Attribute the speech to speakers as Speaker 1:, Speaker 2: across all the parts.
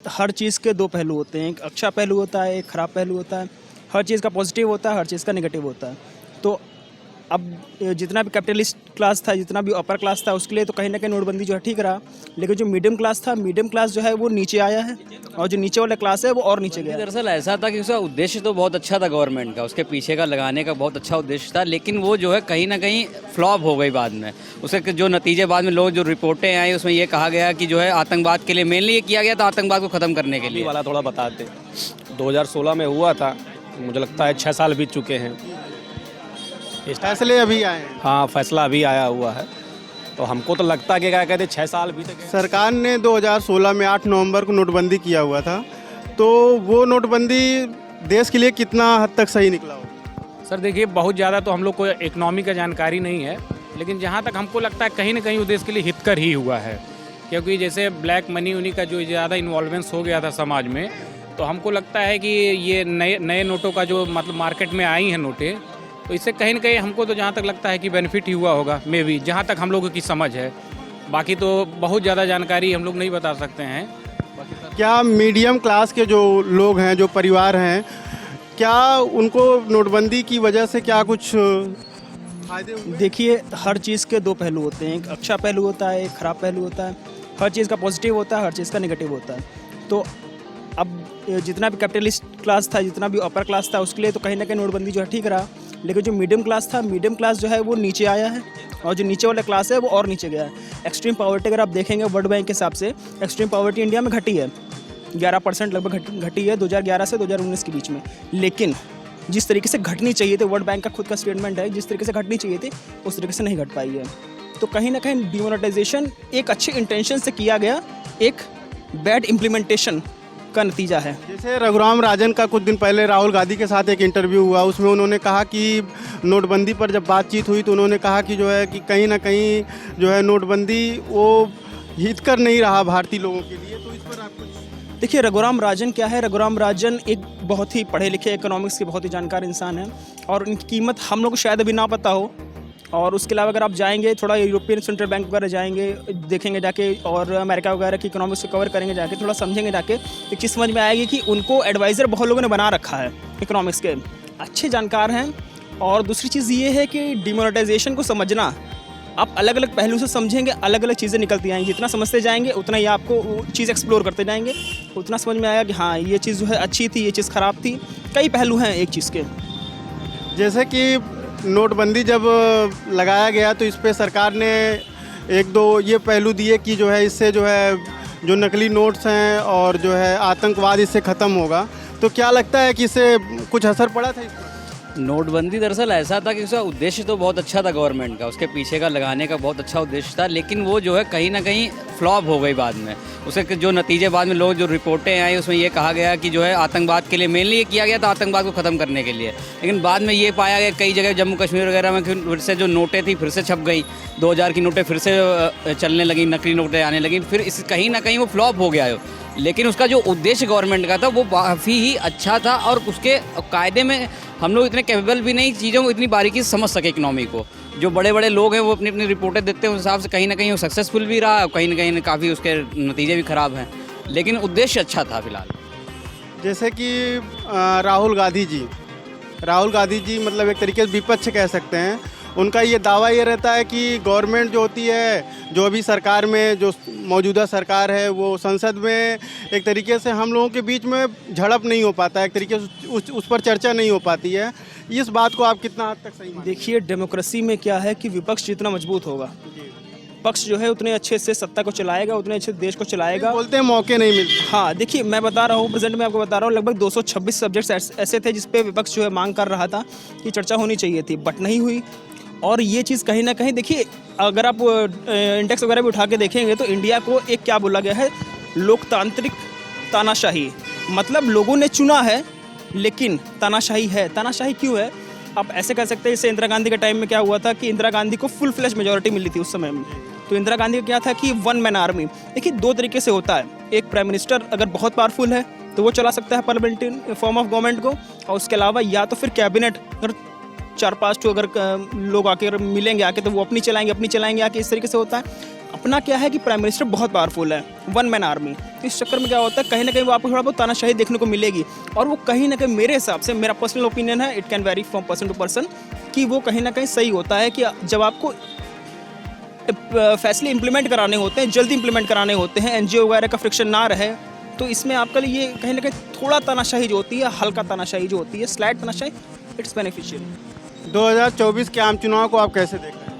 Speaker 1: हर चीज़ के दो पहलू होते हैं, एक अच्छा पहलू होता है, एक ख़राब पहलू होता है। हर चीज़ का पॉजिटिव होता है, हर चीज़ का नेगेटिव होता है। तो अब जितना भी कैपिटलिस्ट क्लास था, जितना भी अपर क्लास था, उसके लिए तो कहीं न कहीं नोटबंदी जो है ठीक रहा। लेकिन जो मीडियम क्लास था, मीडियम क्लास जो है वो नीचे आया है और जो नीचे वाला क्लास है वो और नीचे गया है।
Speaker 2: दरअसल ऐसा था कि उसका उद्देश्य तो बहुत अच्छा था गवर्नमेंट का, उसके पीछे का लगाने का बहुत अच्छा उद्देश्य था, लेकिन वो जो है कहीं ना कहीं फ्लॉप हो गई बाद में। उसके जो नतीजे बाद में लोग जो रिपोर्टें आई उसमें ये कहा गया कि जो है आतंकवाद के लिए मेनली ये किया गया था, आतंकवाद को ख़त्म करने के लिए।
Speaker 3: वाला थोड़ा बताते। 2016 में हुआ था, मुझे लगता है 6 साल बीत चुके हैं।
Speaker 4: फैसले अभी आए हैं।
Speaker 3: हाँ, फैसला अभी आया हुआ है, तो हमको तो लगता है कि क्या कहते 6 साल बीत गए।
Speaker 4: सरकार ने 2016 में 8 नवंबर को नोटबंदी किया हुआ था, तो वो नोटबंदी देश के लिए कितना हद तक सही निकला हो?
Speaker 5: सर देखिए, बहुत ज़्यादा तो हम लोग को इकोनॉमी का जानकारी नहीं है, लेकिन जहाँ तक हमको लगता है कहीं ना कहीं वो देश के लिए हितकर ही हुआ है। क्योंकि जैसे ब्लैक मनी उन्हीं का जो ज़्यादा इन्वॉल्वमेंस हो गया था समाज में, तो हमको लगता है कि ये नए नोटों का जो मतलब मार्केट में आई हैं नोटें, तो इससे कहीं ना कहीं हमको तो जहाँ तक लगता है कि बेनिफिट ही हुआ होगा, मे बी, जहाँ तक हम लोगों की समझ है। बाकी तो बहुत ज़्यादा जानकारी हम लोग नहीं बता सकते हैं।
Speaker 4: क्या मीडियम क्लास के जो लोग हैं, जो परिवार हैं, क्या उनको नोटबंदी की वजह से क्या कुछ फायदे हुए?
Speaker 1: देखिए, हर चीज़ के दो पहलू होते हैं, एक अच्छा पहलू होता है, एक ख़राब पहलू होता है। हर चीज़ का पॉजिटिव होता है, हर चीज़ का नेगेटिव होता है। तो अब जितना भी कैपिटलिस्ट क्लास था, जितना भी अपर क्लास था, उसके लिए तो कहीं ना कहीं नोटबंदी जो है ठीक रहा। लेकिन जो मीडियम क्लास था, मीडियम क्लास जो है वो नीचे आया है और जो नीचे वाला क्लास है वो और नीचे गया है। एक्सट्रीम पॉवर्टी अगर आप देखेंगे वर्ल्ड बैंक के हिसाब से, एक्सट्रीम पॉवर्टी इंडिया में घटी है, 11% लगभग घटी है 2011 से 2019 के बीच में। लेकिन जिस तरीके से घटनी चाहिए थी, वर्ल्ड बैंक का खुद का स्टेटमेंट है, जिस तरीके से घटनी चाहिए थी उस तरीके से नहीं घट पाई है। तो कहीं ना कहीं डिमोनेटाइजेशन एक अच्छे इंटेंशन से किया गया, एक बैड इम्प्लीमेंटेशन का नतीजा है।
Speaker 4: जैसे रघुराम राजन का कुछ दिन पहले राहुल गांधी के साथ एक इंटरव्यू हुआ, उसमें उन्होंने कहा कि नोटबंदी पर जब बातचीत हुई तो उन्होंने कहा कि जो है कि कहीं ना कहीं जो है नोटबंदी वो हितकर नहीं रहा भारतीय लोगों के लिए। तो इस पर आप कुछ
Speaker 1: देखिए, रघुराम राजन क्या है? रघुराम राजन एक बहुत ही पढ़े लिखे, इकोनॉमिक्स के बहुत ही जानकार इंसान हैं और उनकी कीमत हम लोग को शायद अभी ना पता हो। और उसके अलावा अगर आप जाएंगे थोड़ा यूरोपियन सेंट्रल बैंक वगैरह जाएंगे, देखेंगे जाके, और अमेरिका वगैरह की इकोनॉमिक्स को कवर करेंगे जाके, थोड़ा समझेंगे जाके, एक चीज़ समझ में आएगी कि उनको एडवाइज़र बहुत लोगों ने बना रखा है, इकोनॉमिक्स के अच्छे जानकार हैं। और दूसरी चीज़ ये है कि डिमोनेटाइजेशन को समझना, आप अलग अलग पहलू से समझेंगे, अलग अलग चीज़ें निकलती आएंगी। जितना समझते जाएंगे उतना ही आपको वो चीज़ एक्सप्लोर करते जाएंगे, उतना समझ में आएगा कि हाँ ये चीज़ जो है अच्छी थी, ये चीज़ ख़राब थी। कई पहलू हैं एक चीज़ के।
Speaker 4: जैसे कि नोटबंदी जब लगाया गया तो इस पे सरकार ने एक दो ये पहलू दिए कि जो है इससे जो है जो नकली नोट्स हैं और जो है आतंकवाद इससे ख़त्म होगा। तो क्या लगता है कि इससे कुछ असर पड़ा था इस पर?
Speaker 2: नोटबंदी दरअसल ऐसा था कि उसका उद्देश्य तो बहुत अच्छा था गवर्नमेंट का, उसके पीछे का लगाने का बहुत अच्छा उद्देश्य था, लेकिन वो जो है कहीं ना कहीं फ्लॉप हो गई बाद में। उसके जो नतीजे बाद में लोग जो रिपोर्टें आई उसमें ये कहा गया कि जो है आतंकवाद के लिए मेनली ये किया गया था, आतंकवाद को ख़त्म करने के लिए। लेकिन बाद में ये पाया गया कई जगह जम्मू कश्मीर वगैरह में फिर से जो नोटें थी फिर से छप गई, 2000 की नोटें फिर से चलने लगी, नकली नोटें आने लगी, फिर इस कहीं ना कहीं वो फ्लॉप हो गया। लेकिन उसका जो उद्देश्य गवर्नमेंट का था वो काफ़ी ही अच्छा था और उसके कायदे में हम लोग इतने कैपेबल भी नहीं चीज़ों को इतनी बारीकी से समझ सके इकनॉमी को। जो बड़े बड़े लोग हैं वो अपनी अपनी रिपोर्टें देते हैं, उस हिसाब से कहीं ना कहीं वो सक्सेसफुल भी रहा, कहीं ना कहीं काफ़ी उसके नतीजे भी ख़राब हैं, लेकिन उद्देश्य अच्छा था फिलहाल।
Speaker 4: जैसे कि राहुल गांधी जी मतलब एक तरीके से विपक्ष कह सकते हैं। उनका ये दावा ये रहता है कि गवर्नमेंट जो होती है, जो अभी सरकार में जो मौजूदा सरकार है, वो संसद में एक तरीके से हम लोगों के बीच में झड़प नहीं हो पाता है, एक तरीके से उस पर चर्चा नहीं हो पाती है। इस बात को आप कितना हद तक सही मानते हैं?
Speaker 1: देखिए, डेमोक्रेसी में क्या है कि विपक्ष जितना मजबूत होगा, पक्ष जो है उतने अच्छे से सत्ता को चलाएगा, उतने अच्छे देश को चलाएगा।
Speaker 4: बोलते हैं मौके नहीं मिलते।
Speaker 1: हाँ, देखिए मैं बता रहा हूँ, प्रेजेंट में आपको बता रहा हूँ, लगभग 226 सब्जेक्ट्स ऐसे थे जिस पे विपक्ष जो है मांग कर रहा था कि चर्चा होनी चाहिए थी, बट नहीं हुई। और ये चीज़ कहीं ना कहीं, देखिए अगर आप इंडेक्स वगैरह भी उठा के देखेंगे तो इंडिया को एक क्या बोला गया है, लोकतांत्रिक तानाशाही। मतलब लोगों ने चुना है लेकिन तानाशाही है। तानाशाही क्यों है? आप ऐसे कह सकते हैं, जैसे इंदिरा गांधी के टाइम में क्या हुआ था कि इंदिरा गांधी को फुल फ्लैश मेजॉरिटी मिली थी उस समय में। तो इंदिरा गांधी का क्या था कि वन मैन आर्मी। देखिए, दो तरीके से होता है, एक प्राइम मिनिस्टर अगर बहुत पावरफुल है तो वो चला सकता है पार्लियामेंट्री फॉर्म ऑफ गवर्नमेंट को, और उसके अलावा या तो फिर कैबिनेट, अगर 4-5 अगर लोग आके मिलेंगे आके तो वो अपनी चलाएंगे आके, इस तरीके से होता है। अपना क्या है कि प्राइम मिनिस्टर बहुत पावरफुल है, वन मैन आर्मी। तो इस चक्कर में क्या होता है, कहीं ना कहीं वो आपको थोड़ा बहुत तानाशाही देखने को मिलेगी। और वो कहीं ना कहीं मेरे हिसाब से, मेरा पर्सनल ओपिनियन है, it can vary from person to person, कि वो कहीं ना कहीं सही होता है कि जब आपको फैसले इंप्लीमेंट कराने होते हैं, जल्दी इंप्लीमेंट कराने होते हैं, एनजीओ वगैरह का फ्रिक्शन ना रहे, तो इसमें आपका लिए कहीं ना कहीं थोड़ा तानाशाही जो होती है, हल्का तानाशाही जो होती है, स्लाइट तानाशाही, इट्स बेनिफिशियल।
Speaker 4: 2024 के आम चुनाव को आप कैसे देख रहे हैं?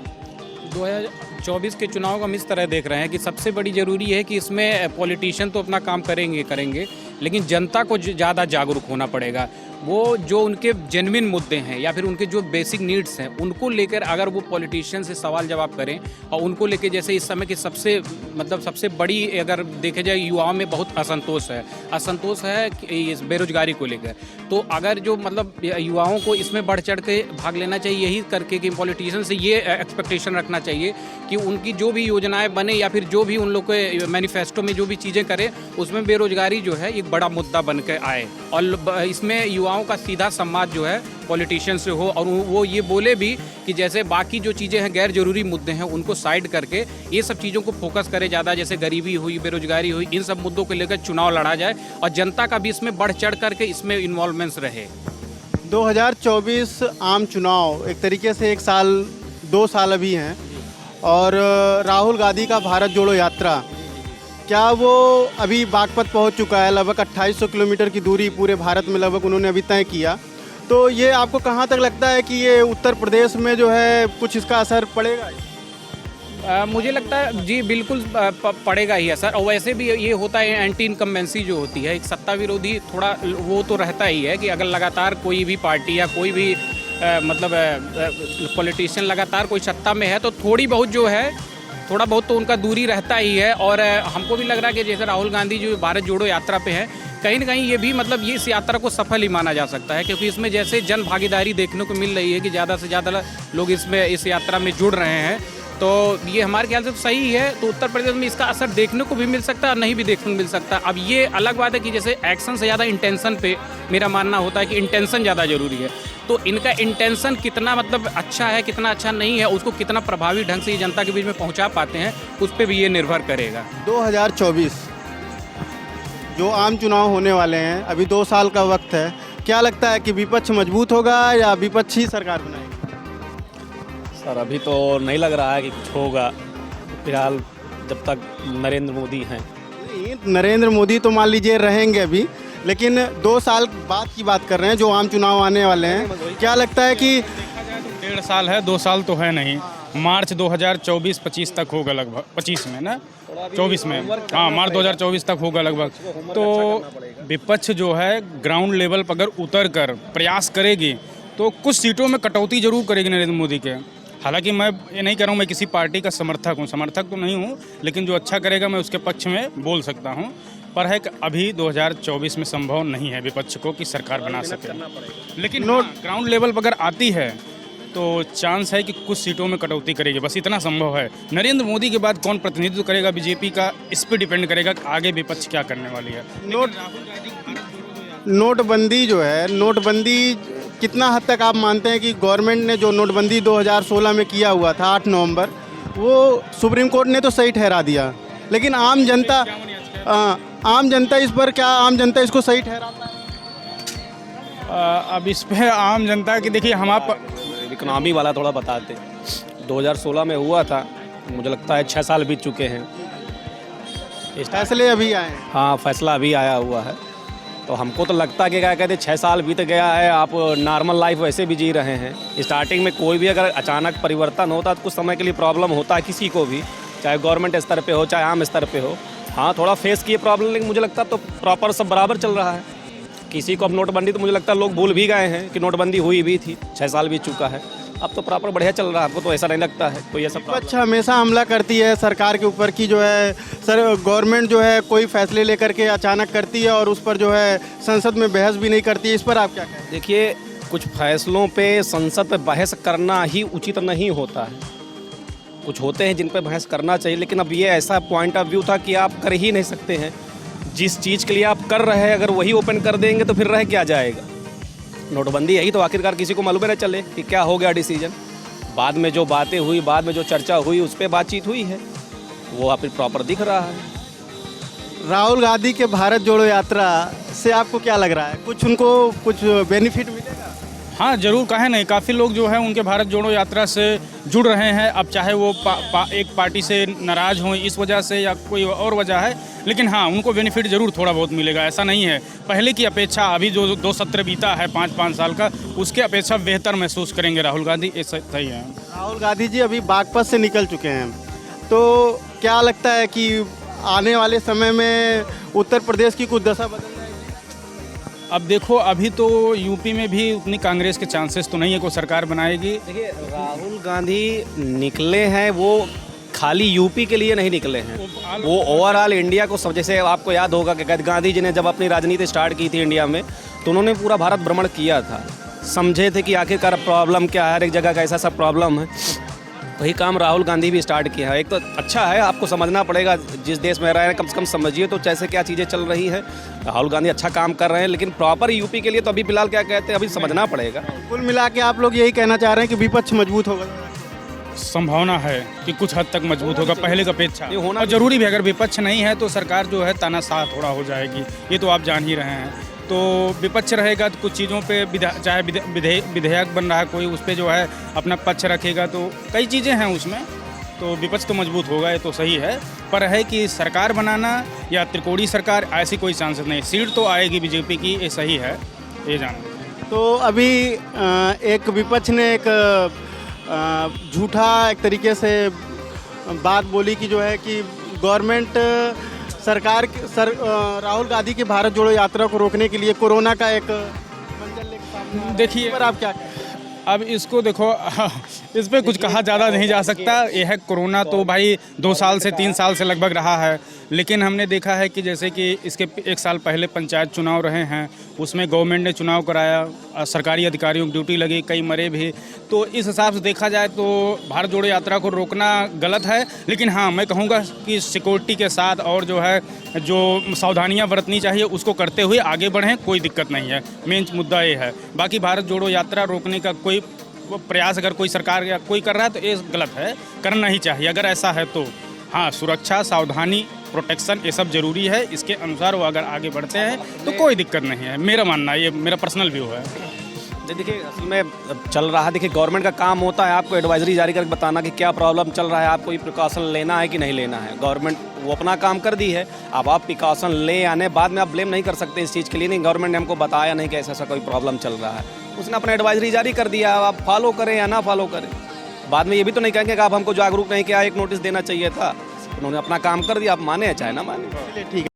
Speaker 5: 2024 के चुनाव को हम इस तरह देख रहे हैं कि सबसे बड़ी ज़रूरी है कि इसमें पॉलिटिशियन तो अपना काम करेंगे, लेकिन जनता को ज़्यादा जागरूक होना पड़ेगा। वो जो उनके जेन्युइन मुद्दे हैं या फिर उनके जो बेसिक नीड्स हैं, उनको लेकर अगर वो पॉलिटिशियन से सवाल जवाब करें और उनको लेकर, जैसे इस समय की सबसे बड़ी अगर देखे जाए, युवाओं में बहुत असंतोष है कि इस बेरोजगारी को लेकर। तो अगर जो मतलब युवाओं को इसमें बढ़ चढ़ के भाग लेना चाहिए, यही करके कि पॉलिटिशियन से ये एक्सपेक्टेशन रखना चाहिए कि उनकी जो भी योजनाएं बने या फिर जो भी उन लोग के मैनिफेस्टो में जो भी चीज़ें करें, उसमें बेरोजगारी जो है एक बड़ा मुद्दा बन के आए और इसमें युवाओं का सीधा संवाद जो है पॉलिटिशियन से हो, और वो ये बोले भी कि जैसे बाकी जो चीज़ें हैं, गैर जरूरी मुद्दे हैं, उनको साइड करके ये सब चीज़ों को फोकस करे ज़्यादा, जैसे गरीबी हुई, बेरोजगारी हुई, इन सब मुद्दों को लेकर चुनाव लड़ा जाए और जनता का भी इसमें बढ़ चढ़ करके इसमें इन्वॉल्वमेंट्स रहे।
Speaker 4: 2024 आम चुनाव एक तरीके से 2 साल अभी हैं, और राहुल गांधी का भारत जोड़ो यात्रा, क्या वो अभी बागपत पहुंच चुका है? लगभग 2800 किलोमीटर की दूरी पूरे भारत में लगभग उन्होंने अभी तय किया। तो ये आपको कहाँ तक लगता है कि ये उत्तर प्रदेश में जो है कुछ इसका असर पड़ेगा?
Speaker 5: मुझे लगता है जी बिल्कुल पड़ेगा ही असर। और वैसे भी ये होता है, एंटी इनकम्बेंसी जो होती है, एक सत्ता विरोधी थोड़ा वो तो रहता ही है कि अगर लगातार कोई भी पार्टी या कोई भी पॉलिटिशियन लगातार कोई सत्ता में है, तो थोड़ा बहुत तो उनका दूरी रहता ही है। और हमको भी लग रहा है कि जैसे राहुल गांधी जो भारत जोड़ो यात्रा पे हैं, कहीं ना कहीं ये भी मतलब ये इस यात्रा को सफल ही माना जा सकता है, क्योंकि इसमें जैसे जन भागीदारी देखने को मिल रही है कि ज़्यादा से ज़्यादा लोग इस यात्रा में जुड़ रहे हैं, तो ये हमारे ख्याल से तो सही है। तो उत्तर प्रदेश में इसका असर देखने को भी मिल सकता है और नहीं भी देखने को मिल सकता है। अब ये अलग बात है कि जैसे एक्शन से ज़्यादा इंटेंशन पे मेरा मानना होता है कि इंटेंशन ज़्यादा ज़रूरी है। तो इनका इंटेंशन कितना मतलब अच्छा है, कितना अच्छा नहीं है, उसको कितना प्रभावी ढंग से ये जनता के बीच में पहुंचा पाते हैं, उस पर भी ये निर्भर करेगा।
Speaker 4: 2024 जो आम चुनाव होने वाले हैं, अभी 2 साल का वक्त है, क्या लगता है कि विपक्ष मजबूत होगा या विपक्ष ही सरकार बनाएगी?
Speaker 3: सर अभी तो नहीं लग रहा है कि कुछ होगा, फिलहाल जब तक नरेंद्र मोदी हैं।
Speaker 4: नरेंद्र मोदी तो मान लीजिए रहेंगे अभी, लेकिन 2 साल बाद की बात कर रहे हैं जो आम चुनाव आने वाले हैं। क्या लगता है कि
Speaker 6: 1.5 साल है, 2 साल तो है नहीं, मार्च 2024-25 तक होगा लगभग, 25 में ना 24 में, हाँ मार्च 2024 तक होगा लगभग। तो विपक्ष जो है ग्राउंड लेवल पर अगर उतर कर प्रयास करेगी तो कुछ सीटों में कटौती जरूर करेगी नरेंद्र मोदी के। हालांकि मैं ये नहीं कह रहा हूँ मैं किसी पार्टी का समर्थक तो नहीं हूँ, लेकिन जो अच्छा करेगा मैं उसके पक्ष में बोल सकता हूँ। पर है कि अभी 2024 में संभव नहीं है विपक्ष को कि सरकार बना सके, लेकिन ग्राउंड लेवल पर अगर आती है तो चांस है कि कुछ सीटों में कटौती करेगी, बस इतना संभव है। नरेंद्र मोदी के बाद कौन प्रतिनिधित्व करेगा बीजेपी का, इस पर डिपेंड करेगा कि आगे विपक्ष क्या करने वाली है।
Speaker 4: नोटबंदी जो है, नोटबंदी कितना हद तक आप मानते हैं कि गवर्नमेंट ने जो नोटबंदी 2016 में किया हुआ था 8 नवंबर, वो सुप्रीम कोर्ट ने तो सही ठहरा दिया, लेकिन आम जनता इस पर क्या आम जनता इसको सही ठहराता है?
Speaker 6: अब इस पर आम जनता की देखिए, हम आप
Speaker 3: इकोनॉमी वाला थोड़ा बताते। 2016 में हुआ था, मुझे लगता है 6 साल बीत चुके हैं,
Speaker 4: फैसले अभी आए हैं।
Speaker 3: हाँ फैसला अभी आया हुआ है। तो हमको तो लगता है कि क्या कहते हैं 6 साल बीत गया है, आप नॉर्मल लाइफ वैसे भी जी रहे हैं। स्टार्टिंग में कोई भी अगर अचानक परिवर्तन होता तो कुछ समय के लिए प्रॉब्लम होता है किसी को भी, चाहे गवर्नमेंट स्तर पे हो चाहे आम स्तर पे हो। हाँ थोड़ा फेस किए प्रॉब्लम, लेकिन मुझे लगता है तो प्रॉपर सब बराबर चल रहा है। किसी को अब नोटबंदी तो मुझे लगता है लोग भूल भी गए हैं कि नोटबंदी हुई भी थी, 6 साल बीत चुका है, अब तो प्रॉपर बढ़िया चल रहा है। आपको तो ऐसा नहीं लगता है? तो ये सब
Speaker 4: अच्छा हमेशा हमला करती है सरकार के ऊपर की जो है सर, गवर्नमेंट जो है कोई फैसले लेकर के अचानक करती है और उस पर जो है संसद में बहस भी नहीं करती है, इस पर आप क्या कहें?
Speaker 3: देखिए, कुछ फैसलों पे संसद पे बहस करना ही उचित नहीं होता है। कुछ होते हैं जिन पे बहस करना चाहिए, लेकिन अब ये ऐसा पॉइंट ऑफ व्यू था कि आप कर ही नहीं सकते हैं। जिस चीज़ के लिए आप कर रहे हैं अगर वही ओपन कर देंगे तो फिर रह क्या जाएगा। नोटबंदी यही तो आखिरकार किसी को मालूम न चले कि क्या हो गया डिसीजन। बाद में जो बातें हुई, बाद में जो चर्चा हुई, उस पर बातचीत हुई है। वो आप प्रॉपर दिख रहा है।
Speaker 4: राहुल गांधी के भारत जोड़ो यात्रा से आपको क्या लग रहा है, कुछ उनको कुछ बेनिफिट मिलेगा?
Speaker 6: हाँ जरूर, काहे नहीं, काफ़ी लोग जो है उनके भारत जोड़ो यात्रा से जुड़ रहे हैं। अब चाहे वो एक पार्टी से नाराज़ हों इस वजह से या कोई और वजह है, लेकिन हाँ उनको बेनिफिट ज़रूर थोड़ा बहुत मिलेगा, ऐसा नहीं है। पहले की अपेक्षा अभी जो 2 सत्र बीता है 5-5 साल का, उसके अपेक्षा बेहतर महसूस करेंगे राहुल गांधी, ये सही है।
Speaker 4: राहुल गांधी जी अभी बागपत से निकल चुके हैं, तो क्या लगता है कि आने वाले समय में उत्तर प्रदेश की कुछ दशा बदल जाएगी?
Speaker 6: अब देखो, अभी तो यूपी में भी उतनी कांग्रेस के चांसेस तो नहीं है कोई सरकार बनाएगी।
Speaker 3: देखिए, राहुल गांधी निकले हैं वो खाली यूपी के लिए नहीं निकले हैं, वो ओवरऑल इंडिया को सब। जैसे आपको याद होगा कि गांधी जी ने जब अपनी राजनीति स्टार्ट की थी इंडिया में, तो उन्होंने पूरा भारत भ्रमण किया था, समझे थे कि आखिरकार प्रॉब्लम क्या है, हर एक जगह का ऐसा सब प्रॉब्लम है। वही काम राहुल गांधी भी स्टार्ट किया है। एक तो अच्छा है, आपको समझना पड़ेगा जिस देश में रह रहे हैं, कम से कम समझिए तो कैसे क्या चीज़ें चल रही है। राहुल गांधी अच्छा काम कर रहे हैं, लेकिन प्रॉपर यूपी के लिए तो अभी फिलहाल क्या कहते हैं, अभी समझना पड़ेगा।
Speaker 4: कुल मिला के आप लोग यही कहना चाह रहे हैं कि विपक्ष मजबूत होगा?
Speaker 6: संभावना है कि कुछ हद तक मजबूत होगा पहले की अपेक्षा,
Speaker 3: ये होना
Speaker 6: और जरूरी भी। अगर विपक्ष नहीं है तो सरकार जो है तानाशाह थोड़ा हो जाएगी, ये तो आप जान ही रहे हैं। तो विपक्ष रहेगा तो कुछ चीज़ों पे चाहे विधेयक बन रहा है कोई, उस पर जो है अपना पक्ष रखेगा, तो कई चीज़ें हैं उसमें, तो विपक्ष तो मजबूत होगा, ये तो सही है। पर है कि सरकार बनाना या त्रिकोणीय सरकार, ऐसी कोई चांसेस नहीं। सीट तो आएगी बीजेपी की, ये सही है, ये जाना।
Speaker 4: तो अभी एक विपक्ष ने एक झूठा एक तरीके से बात बोली कि जो है कि गवर्नमेंट सरकार राहुल गांधी की भारत जोड़ो यात्रा को रोकने के लिए कोरोना का एक मंजर लेकर सामने आ रहा है।
Speaker 6: देखिए,
Speaker 4: पर आप क्या कहें?
Speaker 6: अब इसको देखो इस पर कुछ कहा ज़्यादा नहीं जा सकता। यह है कोरोना तो भाई 2 साल से 3 साल से लगभग रहा है, लेकिन हमने देखा है कि जैसे कि इसके 1 साल पहले पंचायत चुनाव रहे हैं, उसमें गवर्नमेंट ने चुनाव कराया, सरकारी अधिकारियों की ड्यूटी लगी, कई मरे भी। तो इस हिसाब से देखा जाए तो भारत जोड़ो यात्रा को रोकना गलत है, लेकिन हाँ मैं कहूँगा कि सिक्योरिटी के साथ और जो है जो सावधानियाँ बरतनी चाहिए उसको करते हुए आगे बढ़ें, कोई दिक्कत नहीं है। मेन मुद्दा ये है। बाकी भारत जोड़ो यात्रा रोकने का कोई प्रयास अगर कोई सरकार या कोई कर रहा है तो ये गलत है, करना ही चाहिए। अगर ऐसा है तो हाँ, सुरक्षा, सावधानी, प्रोटेक्शन, ये सब जरूरी है। इसके अनुसार वो अगर आगे बढ़ते हैं तो कोई दिक्कत नहीं है, मेरा मानना है, ये मेरा पर्सनल व्यू है।
Speaker 3: देखिए, असल में चल रहा है, देखिए गवर्नमेंट का काम होता है आपको एडवाइजरी जारी करके बताना कि क्या प्रॉब्लम चल रहा है, आपको ये प्रिकॉशन लेना है कि नहीं लेना है। गवर्नमेंट वो अपना काम कर दी है, अब आप प्रिकॉशन ले आने बाद में आप ब्लेम नहीं कर सकते इस चीज़ के लिए। नहीं, गवर्नमेंट ने हमको बताया नहीं कि ऐसा कोई प्रॉब्लम चल रहा है, उसने अपना एडवाइजरी जारी कर दिया, आप फॉलो करें या ना फॉलो करें। बाद में ये भी तो नहीं कहेंगे कि आप हमको जागरूक नहीं किया, एक नोटिस देना चाहिए था। उन्होंने अपना काम कर दिया, आप माने चाहे ना माने।
Speaker 4: ठीक है।